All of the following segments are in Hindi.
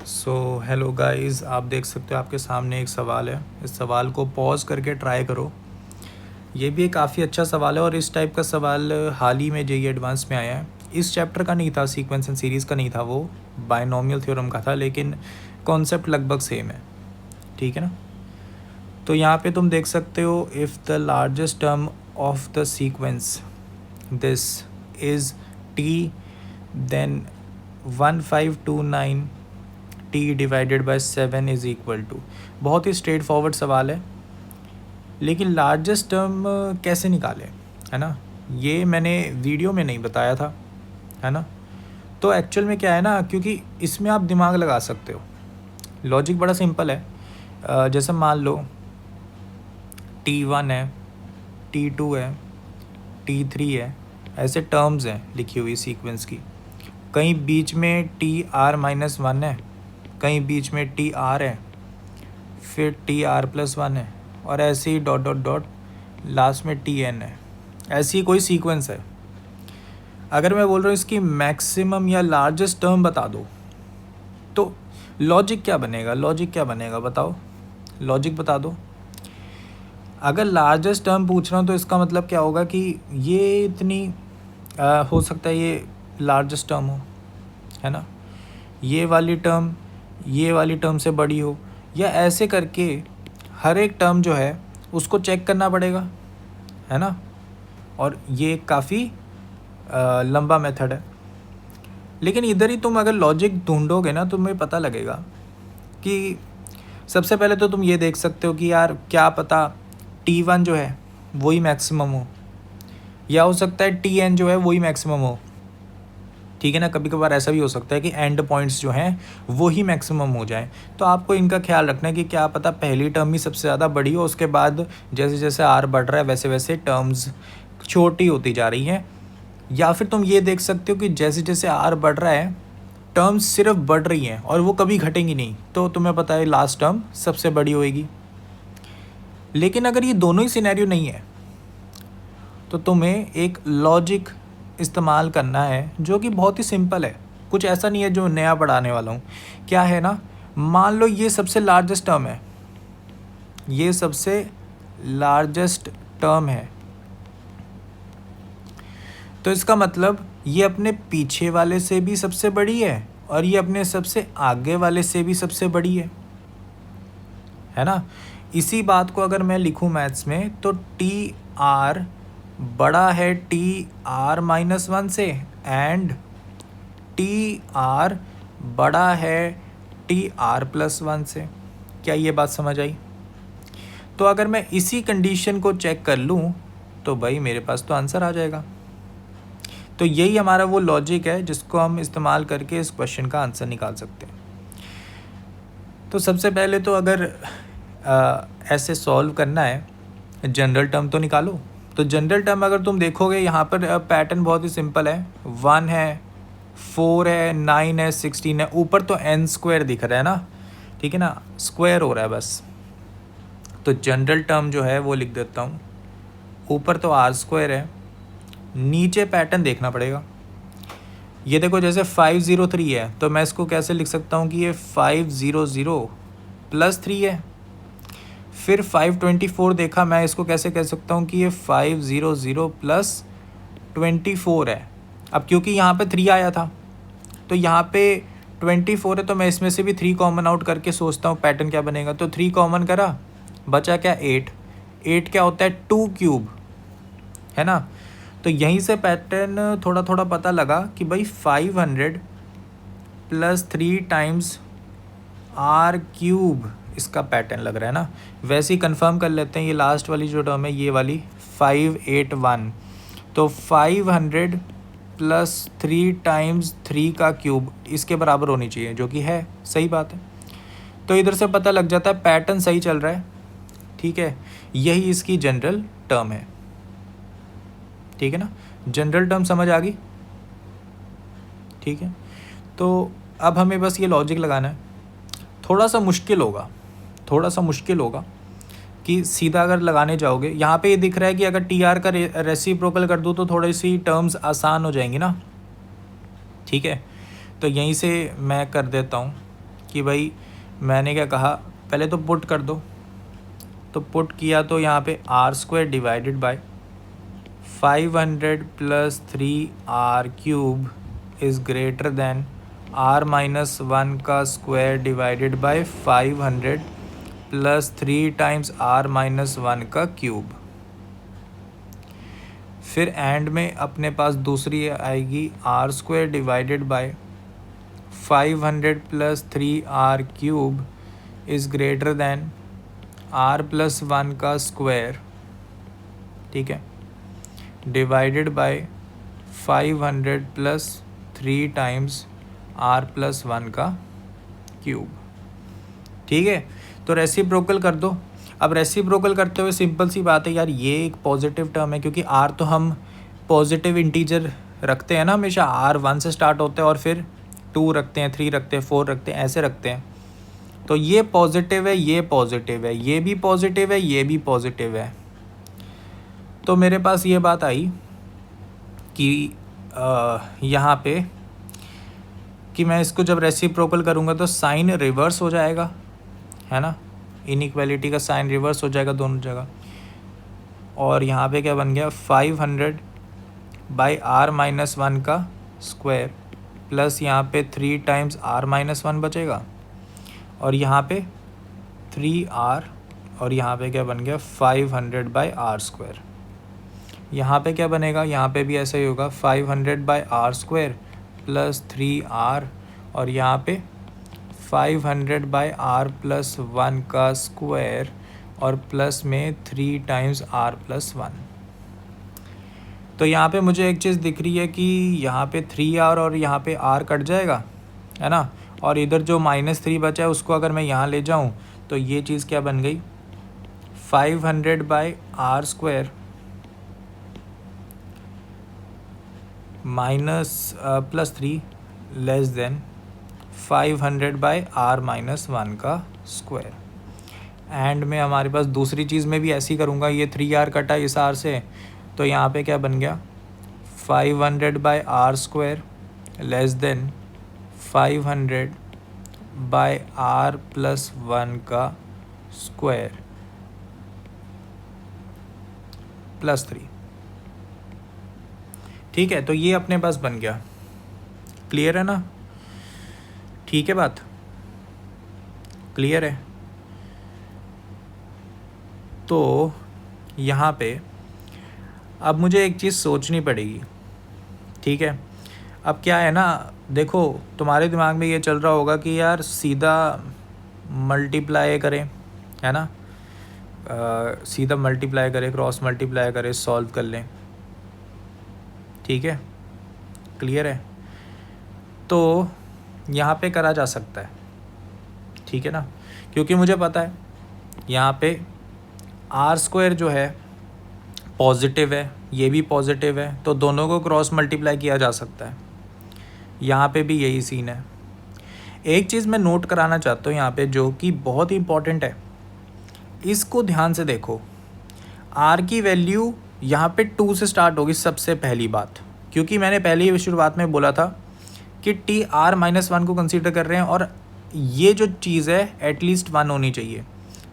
सो हेलो गाइस, आप देख सकते हो आपके सामने एक सवाल है। इस सवाल को पॉज करके ट्राई करो। ये भी एक काफ़ी अच्छा सवाल है और इस टाइप का सवाल हाल ही में जेईई एडवांस में आया है। इस चैप्टर का नहीं था, सीक्वेंस एंड सीरीज़ का नहीं था, वो बायनोमियल थ्योरम का था, लेकिन कॉन्सेप्ट लगभग सेम है। ठीक है ना। तो यहाँ पे तुम देख सकते हो, if the largest term of the sequence this is T, then 1529 T divided by 7 is equal to. बहुत ही स्ट्रेट फॉरवर्ड सवाल है, लेकिन लार्जेस्ट टर्म कैसे निकालें, है ना। ये मैंने वीडियो में नहीं बताया था, है ना। तो एक्चुअल में क्या है ना, क्योंकि इसमें आप दिमाग लगा सकते हो। लॉजिक बड़ा सिंपल है। जैसे मान लो T1 है, T2 है, T3 है, ऐसे टर्म्स हैं लिखी हुई सीक्वेंस की। कहीं बीच में TR-1 है, कहीं बीच में TR है, फिर TR+1 है, और ऐसे ही डॉट डॉट डॉट लास्ट में TN है। ऐसी कोई सीक्वेंस है। अगर मैं बोल रहा हूँ इसकी मैक्सिमम या लार्जेस्ट टर्म बता दो, तो लॉजिक क्या बनेगा? लॉजिक क्या बनेगा बताओ? लॉजिक बता दो। अगर लार्जेस्ट टर्म पूछ रहा हूँ तो इसका मतलब क्या होगा कि ये इतनी हो सकता है ये लार्जेस्ट टर्म हो, है ना। ये वाली टर्म से बड़ी हो, या ऐसे करके हर एक टर्म जो है उसको चेक करना पड़ेगा, है ना। और ये काफ़ी लंबा मेथड है, लेकिन इधर ही तुम अगर लॉजिक ढूंढोगे ना, तुम्हें पता लगेगा कि सबसे पहले तो तुम ये देख सकते हो कि यार क्या पता T1 जो है वही मैक्सिमम हो, या हो सकता है TN जो है वही मैक्सिमम हो। ठीक है ना। कभी कभार ऐसा भी हो सकता है कि एंड पॉइंट्स जो हैं वो ही मैक्सिमम हो जाएं। तो आपको इनका ख्याल रखना है कि क्या पता पहली टर्म ही सबसे ज़्यादा बड़ी हो, उसके बाद जैसे जैसे R बढ़ रहा है वैसे वैसे टर्म्स छोटी होती जा रही हैं। या फिर तुम ये देख सकते हो कि जैसे जैसे R बढ़ रहा है टर्म्स सिर्फ बढ़ रही हैं और वो कभी घटेंगी नहीं, तो तुम्हें पता है लास्ट टर्म सबसे बड़ी होएगी। लेकिन अगर ये दोनों ही सिनेरियो नहीं है, तो तुम्हें एक लॉजिक इस्तेमाल करना है जो कि बहुत ही सिंपल है। कुछ ऐसा नहीं है जो नया पढ़ाने वाला हूँ। क्या है ना, मान लो ये सबसे लार्जेस्ट टर्म है, ये सबसे लार्जेस्ट टर्म है, तो इसका मतलब ये अपने पीछे वाले से भी सबसे बड़ी है और ये अपने सबसे आगे वाले से भी सबसे बड़ी है ना। इसी बात को अगर मैं लिखूँ मैथ्स में, तो TR बड़ा है TR-1 से, एंड TR बड़ा है TR+1 से। क्या ये बात समझ आई? तो अगर मैं इसी कंडीशन को चेक कर लूँ तो भाई मेरे पास तो आंसर आ जाएगा। तो यही हमारा वो लॉजिक है जिसको हम इस्तेमाल करके इस क्वेश्चन का आंसर निकाल सकते हैं। तो सबसे पहले तो अगर ऐसे सॉल्व करना है, जनरल टर्म तो निकालो। तो जनरल टर्म अगर तुम देखोगे यहाँ पर पैटर्न बहुत ही सिंपल है। 1 है, 4 है, 9 है, 16 है, ऊपर तो n² दिख रहा है ना, ठीक है ना, स्क्वायर हो रहा है बस। तो जनरल टर्म जो है वो लिख देता हूँ। ऊपर तो R² है, नीचे पैटर्न देखना पड़ेगा। ये देखो जैसे 503 है, तो मैं इसको कैसे लिख सकता हूँ कि ये 500 + 3 है। फिर 524 देखा, मैं इसको कैसे कह सकता हूँ कि ये 500 + 24 है। अब क्योंकि यहाँ पे 3 आया था, तो यहाँ पे 24 है, तो मैं इसमें से भी 3 कॉमन आउट करके सोचता हूँ पैटर्न क्या बनेगा। तो 3 कॉमन करा, बचा क्या? 8। 8 क्या होता है? 2³ है ना। तो यहीं से पैटर्न थोड़ा थोड़ा पता लगा कि भाई 500 + 3 टाइम्स R³ इसका पैटर्न लग रहा है ना। वैसे ही कंफर्म कर लेते हैं, ये लास्ट वाली जो टर्म है ये वाली 581, तो 500 + 3 टाइम्स 3 का क्यूब इसके बराबर होनी चाहिए, जो कि है, सही बात है। तो इधर से पता लग जाता है पैटर्न सही चल रहा है, ठीक है। यही इसकी जनरल टर्म है, ठीक है ना। जनरल टर्म समझ आ गई, ठीक है। तो अब हमें बस ये लॉजिक लगाना है। थोड़ा सा मुश्किल होगा कि सीधा अगर लगाने जाओगे। यहाँ पे ये दिख रहा है कि अगर TR का रेसिप्रोकल कर दूँ तो थोड़ी सी टर्म्स आसान हो जाएंगी ना, ठीक है। तो यहीं से मैं कर देता हूँ कि भाई मैंने क्या कहा, पहले तो पुट कर दो। तो पुट किया तो यहाँ पे r² divided by 500 plus 3r³ is greater than r-1 का square divided by 500 plus 3 times r-1 का क्यूब। फिर एंड में अपने पास दूसरी आएगी r² divided by 500 plus 3r³ is greater than r+1 का स्क्वायर, ठीक है, divided by 500 plus 3 times r+1 का क्यूब। ठीक है, तो रेसिप्रोकल कर दो। अब रेसिप्रोकल करते हुए सिंपल सी बात है यार, ये एक पॉजिटिव टर्म है क्योंकि r तो हम पॉजिटिव इंटीजर रखते हैं ना हमेशा, r 1 से स्टार्ट होते हैं और फिर 2 रखते हैं, 3 रखते हैं, 4 रखते हैं, ऐसे रखते हैं। तो ये पॉजिटिव है, ये पॉजिटिव है, ये भी पॉजिटिव है, ये भी पॉजिटिव है। तो मेरे पास ये बात आई कि यहाँ पे कि मैं इसको जब रेसिप्रोकल करूँगा तो साइन रिवर्स हो जाएगा, है ना, इनइक्वालिटी का साइन रिवर्स हो जाएगा दोनों जगह। और यहाँ पे क्या बन गया, 500 बाई r-1 का स्क्वायर प्लस यहाँ पे 3 टाइम्स r-1 बचेगा, और यहाँ पे 3r, और यहाँ पे क्या बन गया 500 बाई r²। यहाँ पे क्या बनेगा, यहाँ पे भी ऐसा ही होगा 500 बाई r² प्लस 3r, और यहाँ पे 500 बाई r+1 का स्क्वायर और प्लस में 3 टाइम्स r+1। तो यहाँ पे मुझे एक चीज़ दिख रही है कि यहाँ पे 3r और यहाँ पे r कट जाएगा, है ना, और इधर जो -3 बचा है उसको अगर मैं यहाँ ले जाऊँ तो ये चीज़ क्या बन गई, 500 by r² +3 less than 500 by r-1 का स्क्वायर। एंड में हमारे पास दूसरी चीज़ में भी ऐसी करूँगा, ये 3r कटा इस r से, तो यहाँ पे क्या बन गया 500 by r² less than 500 by r+1 का स्क्वायर +3। ठीक है, तो ये अपने पास बन गया। क्लियर है ना, ठीक है, बात क्लियर है। तो यहाँ पे अब मुझे एक चीज़ सोचनी पड़ेगी, ठीक है। अब क्या है ना, देखो तुम्हारे दिमाग में ये चल रहा होगा कि यार सीधा मल्टीप्लाई करें, है ना, सीधा मल्टीप्लाई करें, क्रॉस मल्टीप्लाई करें, सॉल्व कर लें, ठीक है, क्लियर है। तो यहाँ पे करा जा सकता है, ठीक है ना, क्योंकि मुझे पता है यहाँ पे r² जो है पॉजिटिव है, ये भी पॉजिटिव है, तो दोनों को क्रॉस मल्टीप्लाई किया जा सकता है। यहाँ पे भी यही सीन है। एक चीज़ मैं नोट कराना चाहता हूँ यहाँ पे जो कि बहुत ही इम्पॉर्टेंट है, इसको ध्यान से देखो। r की वैल्यू यहाँ पे 2 से स्टार्ट होगी सबसे पहली बात, क्योंकि मैंने पहले ही शुरुआत में बोला था कि t r-1 को कंसीडर कर रहे हैं और ये जो चीज़ है एटलीस्ट 1 होनी चाहिए।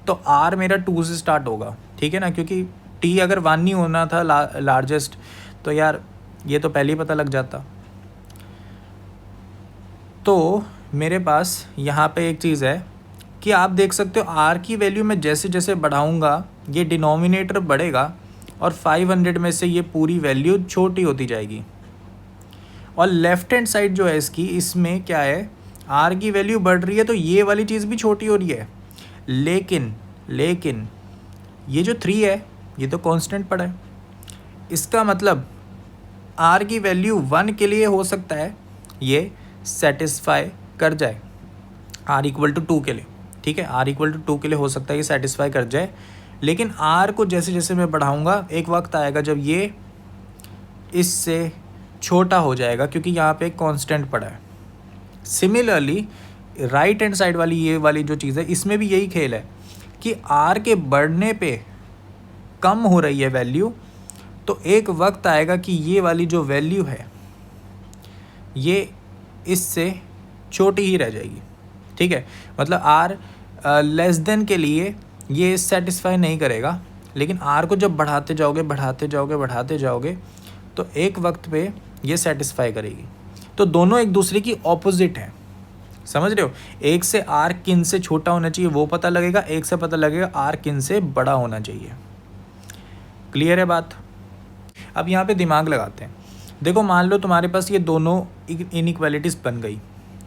तो r मेरा 2 से स्टार्ट होगा, ठीक है ना, क्योंकि t अगर 1 नहीं होना था लार्जेस्ट तो यार ये तो पहले ही पता लग जाता। तो मेरे पास यहाँ पे एक चीज़ है कि आप देख सकते हो r की वैल्यू मैं जैसे जैसे बढ़ाऊँगा ये डिनोमिनेटर बढ़ेगा और 500 में से ये पूरी वैल्यू छोटी होती जाएगी। और लेफ़्ट हैंड साइड जो है इसकी, इसमें क्या है, r की वैल्यू बढ़ रही है तो ये वाली चीज़ भी छोटी हो रही है, लेकिन ये जो 3 है ये तो कांस्टेंट पड़ा है। इसका मतलब r की वैल्यू 1 के लिए हो सकता है ये सेटिस्फाई कर जाए r = 2 के लिए, ठीक है, r = 2 के लिए हो सकता है ये सेटिस्फाई कर जाए। लेकिन r को जैसे जैसे मैं बढ़ाऊँगा एक वक्त आएगा जब ये इससे छोटा हो जाएगा, क्योंकि यहाँ पे कांस्टेंट पड़ा है। सिमिलरली राइट हैंड साइड वाली ये वाली जो चीज़ है इसमें भी यही खेल है कि r के बढ़ने पे कम हो रही है वैल्यू, तो एक वक्त आएगा कि ये वाली जो वैल्यू है ये इससे छोटी ही रह जाएगी। ठीक है, मतलब आर लेस देन के लिए ये सेटिस्फाई नहीं करेगा, लेकिन आर को जब बढ़ाते जाओगे बढ़ाते जाओगे बढ़ाते जाओगे तो एक वक्त पे ये सेटिस्फाई करेगी। तो दोनों एक दूसरे की ऑपोजिट हैं, समझ रहे हो। एक से आर किन से छोटा होना चाहिए वो पता लगेगा, एक से पता लगेगा आर किन से बड़ा होना चाहिए। क्लियर है बात। अब यहाँ पे दिमाग लगाते हैं। देखो मान लो तुम्हारे पास ये दोनों इनइक्वालिटीज़ बन गई,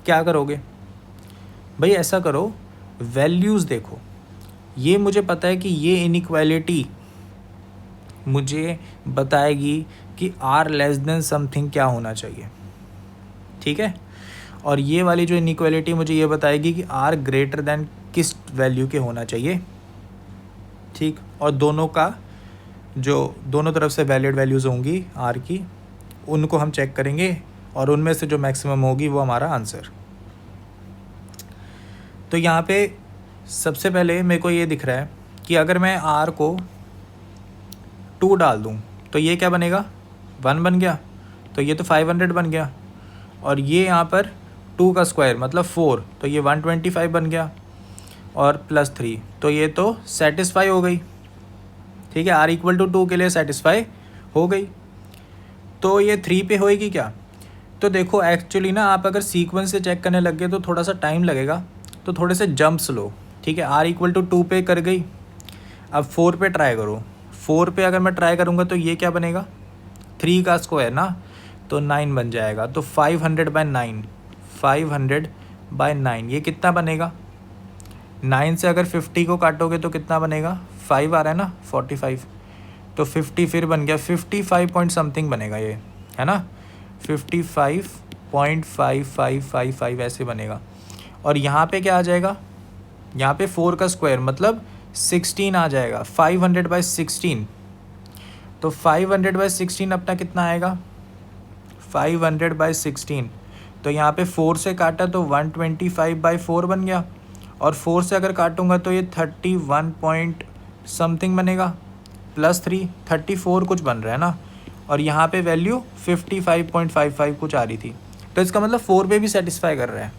क्या करोगे भाई? ऐसा करो, वैल्यूज़ देखो। ये मुझे पता है कि ये इनइक्वालिटी मुझे बताएगी कि आर लेस देन समथिंग क्या होना चाहिए, ठीक है। और ये वाली जो इनइक्वालिटी मुझे ये बताएगी कि आर ग्रेटर देन किस वैल्यू के होना चाहिए, ठीक। और दोनों का जो दोनों तरफ से वैलिड वैल्यूज़ होंगी आर की, उनको हम चेक करेंगे और उनमें से जो मैक्सिमम होगी वो हमारा आंसर। तो यहाँ पे सबसे पहले मेरे को ये दिख रहा है कि अगर मैं आर को 2 डाल दूँ तो ये क्या बनेगा, 1 बन गया। तो ये तो 500 बन गया। और ये यहाँ पर 2 का स्क्वायर मतलब 4, तो ये 125 बन गया। और +3 तो ये तो सेटिस्फाई हो गई, ठीक है। आर इक्वल टू 2 के लिए सेटिस्फाई हो गई। तो ये 3 पे होएगी क्या? तो देखो एक्चुअली ना, आप अगर सीक्वेंस से चेक करने लग गए तो थोड़ा सा टाइम लगेगा, तो थोड़े से जंप्स लो, ठीक है। आर इक्वल टू 2 पे कर गई, अब 4 पे ट्राई करो। 4 पे अगर मैं ट्राई करूँगा तो ये क्या बनेगा, 3 का स्क्वायर ना, तो 9 बन जाएगा। तो 500/9, 500/9 ये कितना बनेगा? 9 से अगर 50 को काटोगे तो कितना बनेगा, 5 आ रहा है ना, 45। तो 50 फिर बन गया 55 पॉइंट समथिंग बनेगा ये, है ना, 55.5555 ऐसे बनेगा। और यहाँ पे क्या आ जाएगा, यहाँ पे 4 का स्क्वायर मतलब 16 आ जाएगा, 500/16। तो 500/16 अपना कितना आएगा, 500/16। तो यहाँ पे 4 से काटा तो 125/4 बन गया। और 4 से अगर काटूंगा तो ये 31 पॉइंट समथिंग बनेगा, +3 34 कुछ बन रहा है ना। और यहाँ पे वैल्यू 55.55 कुछ आ रही थी। तो इसका मतलब 4 पे भी सेटिस्फाई कर रहा है।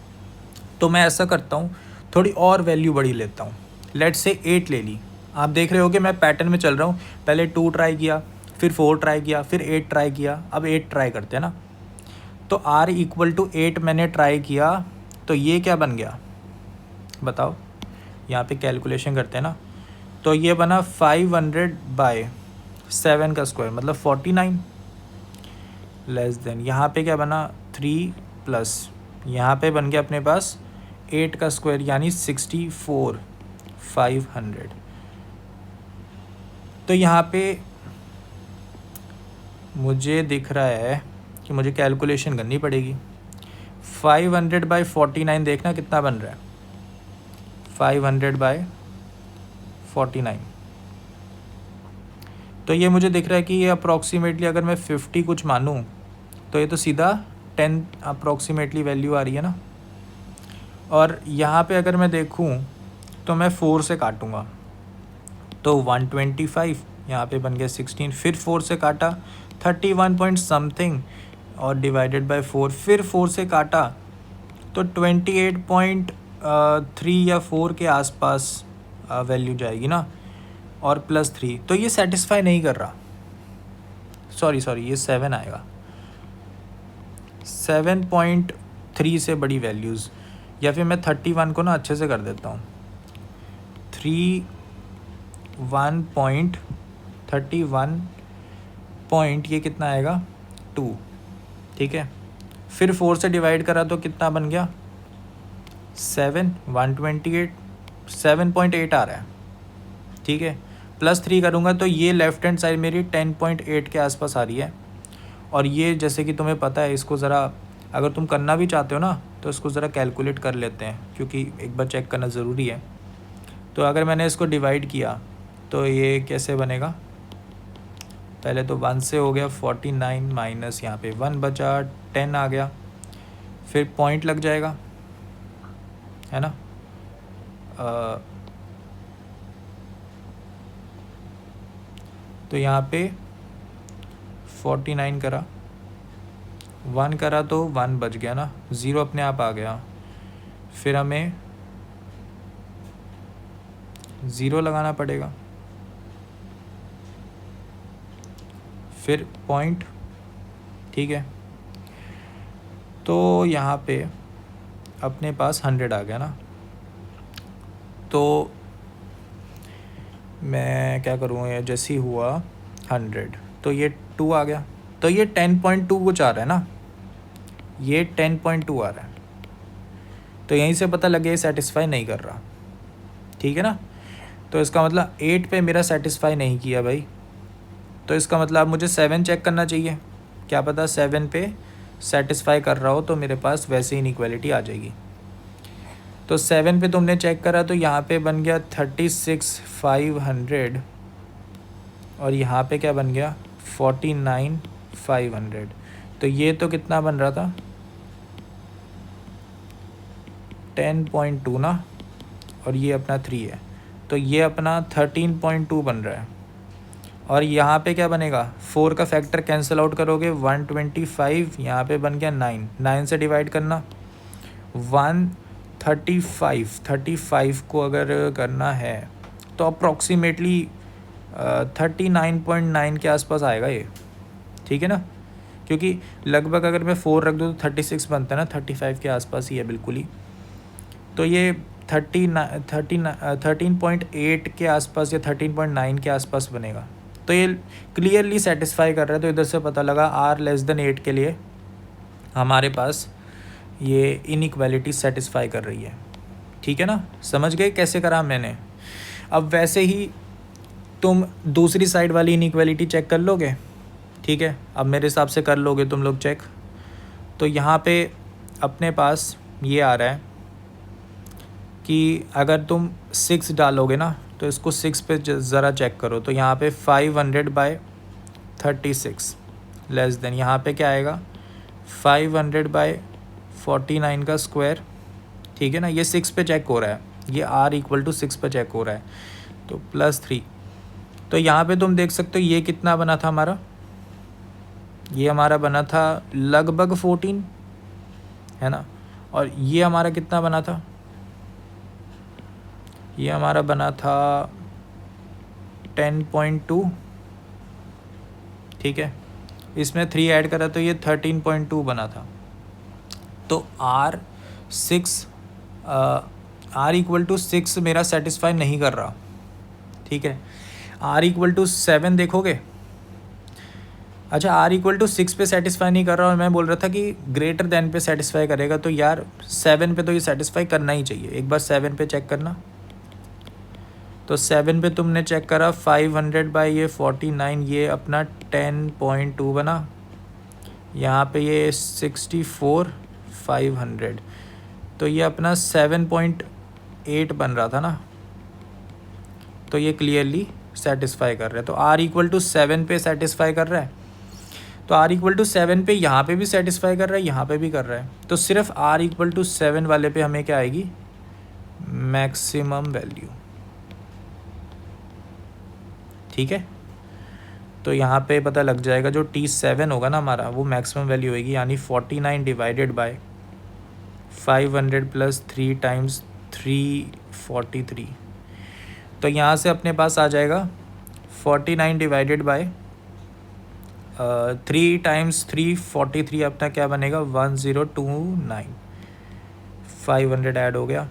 तो मैं ऐसा करता हूँ, थोड़ी और वैल्यू बड़ी लेता हूँ, लेट्स से 8 ले ली। आप देख रहे हो कि मैं पैटर्न में चल रहा हूँ, पहले 2 ट्राई किया, फिर 4 ट्राई किया, फिर 8 ट्राई किया, अब 8 ट्राई करते हैं ना। तो R इक्वल टू 8 मैंने ट्राई किया, तो ये क्या बन गया बताओ, यहाँ पे कैलकुलेशन करते हैं ना। तो ये बना 500/7 का स्क्वायर मतलब 49 लेस देन, यहाँ पे क्या बना 3 प्लस, यहाँ पे बन गया अपने पास 8 का स्क्वायर यानी 64, 500। तो यहाँ पे मुझे दिख रहा है कि मुझे कैलकुलेशन करनी पड़ेगी। 500/49 देखना कितना बन रहा है, 500/49। तो ये मुझे दिख रहा है कि ये अप्रॉक्सीमेटली अगर मैं 50 कुछ मानूँ तो ये तो सीधा 10 अप्रॉक्सीमेटली वैल्यू आ रही है ना। और यहाँ पे अगर मैं देखूँ तो मैं 4 से काटूँगा तो 125, यहाँ पे बन गया 16, फिर 4 से काटा 31 पॉइंट समथिंग और डिवाइडेड बाय 4, फिर 4 से काटा तो 28.3 या 4 के आसपास वैल्यू जाएगी ना, और +3। तो ये सेटिस्फाई नहीं कर रहा, सॉरी ये 7 आएगा, 7.3 से बड़ी वैल्यूज़। या फिर मैं 31 को ना अच्छे से कर देता हूँ, 31 पॉइंट ये कितना आएगा 2, ठीक है। फिर 4 से डिवाइड करा तो कितना बन गया 7, 128, 7.8 आ रहा है, ठीक है। +3 करूँगा तो ये लेफ्ट हैंड साइड मेरी 10.8 के आसपास आ रही है। और ये जैसे कि तुम्हें पता है, इसको ज़रा अगर तुम करना भी चाहते हो ना तो इसको ज़रा कैलकुलेट कर लेते हैं, क्योंकि एक बार चेक करना ज़रूरी है। तो अगर मैंने इसको डिवाइड किया तो ये कैसे बनेगा, पहले तो 1 से हो गया 49 माइनस यहाँ पे 1 बचा 10 आ गया, फिर पॉइंट लग जाएगा, है ना। तो यहाँ पे 49 करा, 1 करा तो 1 बच गया ना, 0 अपने आप आ गया। फिर हमें 0 लगाना पड़ेगा, फिर पॉइंट। ठीक है, तो यहाँ पे अपने पास 100 आ गया ना। तो मैं क्या करूँ, ये जैसे ही हुआ 100 तो ये 2 आ गया, तो ये 10.2 कुछ आ रहा है ना, ये 10.2 आ रहा है। तो यहीं से पता लगे ये सेटिस्फाई नहीं कर रहा। ठीक है ना, तो इसका मतलब 8 पे मेरा सेटिस्फाई नहीं किया भाई। तो इसका मतलब मुझे 7 चेक करना चाहिए, क्या पता 7 पे सेटिस्फाई कर रहा हो, तो मेरे पास वैसे इनइक्वालिटी आ जाएगी। तो 7 पे तुमने चेक करा तो यहाँ पे बन गया 36,500 और यहाँ पे क्या बन गया 49,500। तो ये तो कितना बन रहा था 10.2 ना, और ये अपना 3 है, तो ये अपना 13.2 बन रहा है। और यहाँ पे क्या बनेगा, 4 का फैक्टर कैंसिल आउट करोगे 125, यहाँ पे बन गया 9 से डिवाइड करना 135 को अगर करना है तो अप्रॉक्सीमेटली 39.9 के आसपास आएगा ये। ठीक है ना, क्योंकि लगभग अगर मैं 4 रख दूँ तो 36 बनता है ना, 35 के आसपास ही है बिल्कुल ही। तो ये 13.8 के आसपास या 13.9 के आसपास बनेगा। तो ये क्लियरली सेटिस्फाई कर रहा है। तो इधर से पता लगा r<8 के लिए हमारे पास ये इनइक्वालिटी सेटिस्फाई कर रही है। ठीक है ना, समझ गए कैसे करा मैंने। अब वैसे ही तुम दूसरी साइड वाली इनइक्वालिटी चेक कर लोगे। ठीक है, अब मेरे हिसाब से कर लोगे तुम लोग चेक। तो यहाँ पे अपने पास ये आ रहा है कि अगर तुम 6 डालोगे ना, तो इसको 6 पे ज़रा चेक करो। तो यहाँ पे 500/36 लेस देन यहाँ पे क्या आएगा 500/49 का स्क्वायर। ठीक है ना, ये 6 पे चेक हो रहा है, ये r=6 पे चेक हो रहा है, तो +3। तो यहाँ पे तुम देख सकते हो ये कितना बना था हमारा, ये हमारा बना था लगभग 14 है ना, और ये हमारा कितना बना था, ये हमारा बना था 10.2। ठीक है, इसमें 3 ऐड करा तो ये 13.2 बना था। तो r=6 मेरा सेटिस्फाई नहीं कर रहा। ठीक है, r=7 देखोगे। अच्छा, r=6 पे सेटिस्फाई नहीं कर रहा और मैं बोल रहा था कि ग्रेटर देन पे सेटिस्फाई करेगा, तो यार 7 पे तो ये सेटिस्फाई करना ही चाहिए। एक बार 7 पे चेक करना। तो 7 पे तुमने चेक करा 500/49, ये अपना 10.2 बना। यहाँ पे ये 64,500, तो ये अपना 7.8 बन रहा था ना। तो ये क्लियरली सेटिस्फाई कर रहा है। तो r=7 पे सेटिस्फाई कर रहा है, तो r=7 पे यहाँ पे भी सेटिस्फाई कर रहा है, यहाँ पे भी कर रहा है। तो सिर्फ r=7 वाले पे हमें क्या आएगी, मैक्सिमम वैल्यू। ठीक है, तो यहाँ पे पता लग जाएगा जो T7 होगा ना हमारा, वो मैक्सिमम वैल्यू होगी, यानी 49/500 + 3 × 343। तो यहाँ से अपने पास आ जाएगा 49/3 × 343 अपना क्या बनेगा 1029। 500 ऐड हो गया,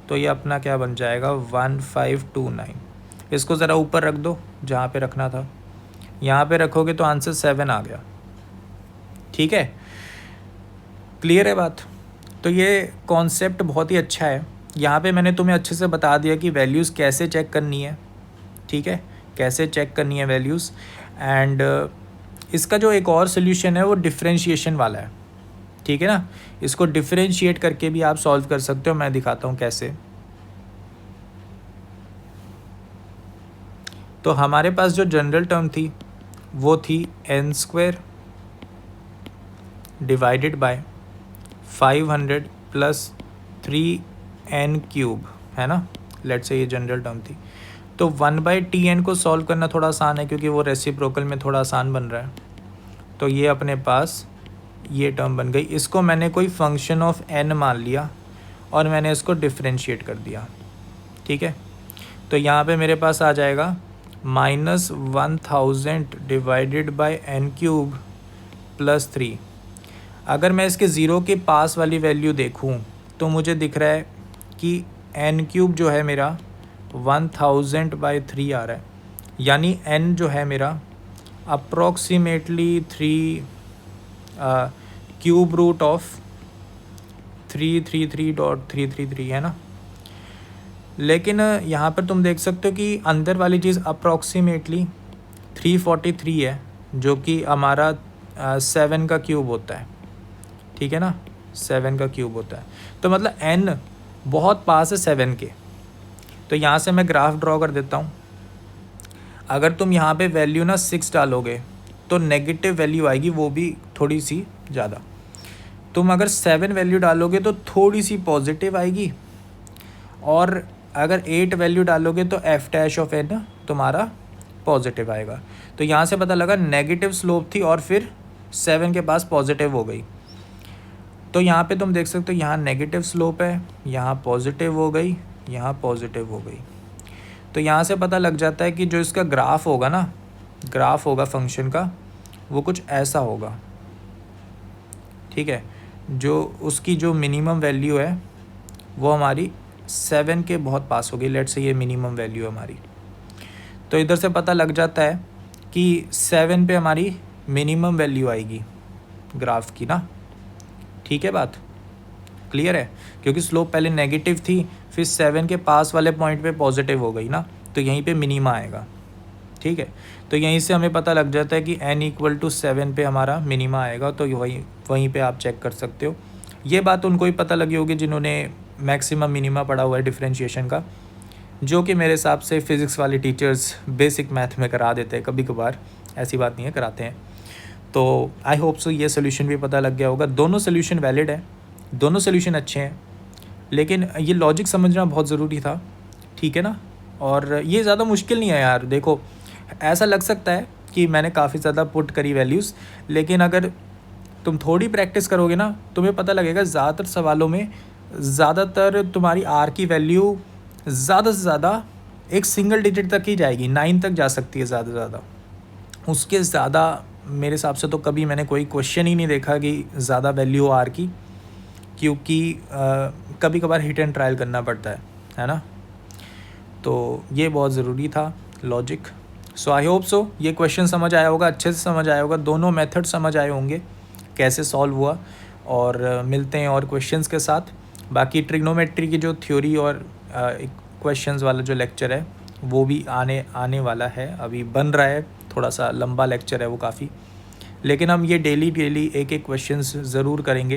तो ये अपना क्या बन जाएगा 1529। इसको ज़रा ऊपर रख दो जहाँ पे रखना था, यहाँ पे रखोगे तो आंसर 7 आ गया। ठीक है, क्लियर है बात। तो ये कॉन्सेप्ट बहुत ही अच्छा है। यहाँ पे मैंने तुम्हें अच्छे से बता दिया कि वैल्यूज़ कैसे चेक करनी है। ठीक है, कैसे चेक करनी है वैल्यूज़। एंड इसका जो एक और सोल्यूशन है वो डिफरेंशिएशन वाला है। ठीक है ना, इसको डिफरेंशिएट करके भी आप सॉल्व कर सकते हो। मैं दिखाता हूँ कैसे। तो हमारे पास जो जनरल टर्म थी वो थी n² डिवाइडेड बाय 500 + 3n³ है ना। लेट्स से ये जनरल टर्म थी। तो 1/Tn को सॉल्व करना थोड़ा आसान है, क्योंकि वो रेसिप्रोकल में थोड़ा आसान बन रहा है। तो ये अपने पास ये टर्म बन गई। इसको मैंने कोई फंक्शन ऑफ n मान लिया और मैंने इसको डिफ्रेंशिएट कर दिया, ठीक है। तो यहाँ पे मेरे पास आ जाएगा -1000 डिवाइडेड बाय n³ +3। अगर मैं इसके ज़ीरो के पास वाली वैल्यू देखूँ तो मुझे दिख रहा है कि n³ जो है मेरा 1000/3 आ रहा है, यानी n जो है मेरा अप्रॉक्सीमेटली 3 क्यूब रूट ऑफ 333.333 है ना। लेकिन यहाँ पर तुम देख सकते हो कि अंदर वाली चीज़ अप्रॉक्सीमेटली 343 है, जो कि हमारा 7 का क्यूब होता है, ठीक है ना, 7 का क्यूब होता है। तो मतलब n बहुत पास है 7 के। तो यहाँ से मैं ग्राफ ड्रॉ कर देता हूँ। अगर तुम यहाँ पे वैल्यू ना 6 डालोगे तो नेगेटिव वैल्यू आएगी, वो भी थोड़ी सी ज़्यादा। तुम अगर 7 वैल्यू डालोगे तो थोड़ी सी पॉजिटिव आएगी, और अगर 8 वैल्यू डालोगे तो f' तुम्हारा पॉजिटिव आएगा। तो यहाँ से पता लगा नेगेटिव स्लोप थी और फिर 7 के पास पॉजिटिव हो गई। तो यहाँ पे तुम देख सकते हो यहाँ नेगेटिव स्लोप है, यहाँ पॉजिटिव हो गई, यहाँ पॉजिटिव हो गई। तो यहाँ से पता लग जाता है कि जो इसका ग्राफ होगा ना, ग्राफ होगा फंक्शन का, वो कुछ ऐसा होगा, ठीक है। जो उसकी जो मिनिमम वैल्यू है वो हमारी 7 के बहुत पास हो गई, लेट्स से ये मिनिमम वैल्यू है हमारी। तो इधर से पता लग जाता है कि 7 पे हमारी मिनिमम वैल्यू आएगी ग्राफ की ना, ठीक है, बात क्लियर है। क्योंकि स्लोप पहले नेगेटिव थी, फिर 7 के पास वाले पॉइंट पे पॉजिटिव हो गई ना, तो यहीं पे मिनिमा आएगा, ठीक है। तो यहीं से हमें पता लग जाता है कि n = 7 पे हमारा मिनिमा आएगा। तो वहीं पे आप चेक कर सकते हो। ये बात उनको ही पता लगी होगी जिन्होंने मैक्सिमम मिनिमा पढ़ा हुआ है डिफरेंशिएशन का, जो कि मेरे हिसाब से फ़िज़िक्स वाले टीचर्स बेसिक मैथ में करा देते हैं कभी कभार, ऐसी बात नहीं है, कराते हैं। तो आई होप सो ये सोल्यूशन भी पता लग गया होगा। दोनों सोल्यूशन वैलिड है, दोनों सोल्यूशन अच्छे हैं, लेकिन ये लॉजिक समझना बहुत ज़रूरी था, ठीक है ना। और ये ज़्यादा मुश्किल नहीं है यार। देखो, ऐसा लग सकता है कि मैंने काफ़ी ज़्यादा पुट करी वैल्यूज़, लेकिन अगर तुम थोड़ी प्रैक्टिस करोगे ना, तुम्हें पता लगेगा ज़्यादातर सवालों में ज़्यादातर तुम्हारी आर की वैल्यू ज़्यादा से ज़्यादा एक सिंगल डिजिट तक ही जाएगी, 9 तक जा सकती है ज़्यादा से ज़्यादा। उसके ज़्यादा मेरे हिसाब से तो कभी मैंने कोई क्वेश्चन ही नहीं देखा कि ज़्यादा वैल्यू आर की, क्योंकि कभी कभार हिट एंड ट्रायल करना पड़ता है ना। तो ये बहुत ज़रूरी था logic. So I hope so ये क्वेश्चन समझ आया होगा, अच्छे से समझ आया होगा, दोनों मेथड समझ आए होंगे कैसे सॉल्व हुआ। और मिलते हैं और क्वेश्चंस के साथ। बाकी ट्रिग्नोमेट्री की जो थ्योरी और क्वेश्चंस वाला जो लेक्चर है वो भी आने वाला है, अभी बन रहा है, थोड़ा सा लंबा लेक्चर है वो काफ़ी, लेकिन हम ये डेली एक क्वेश्चंस ज़रूर करेंगे।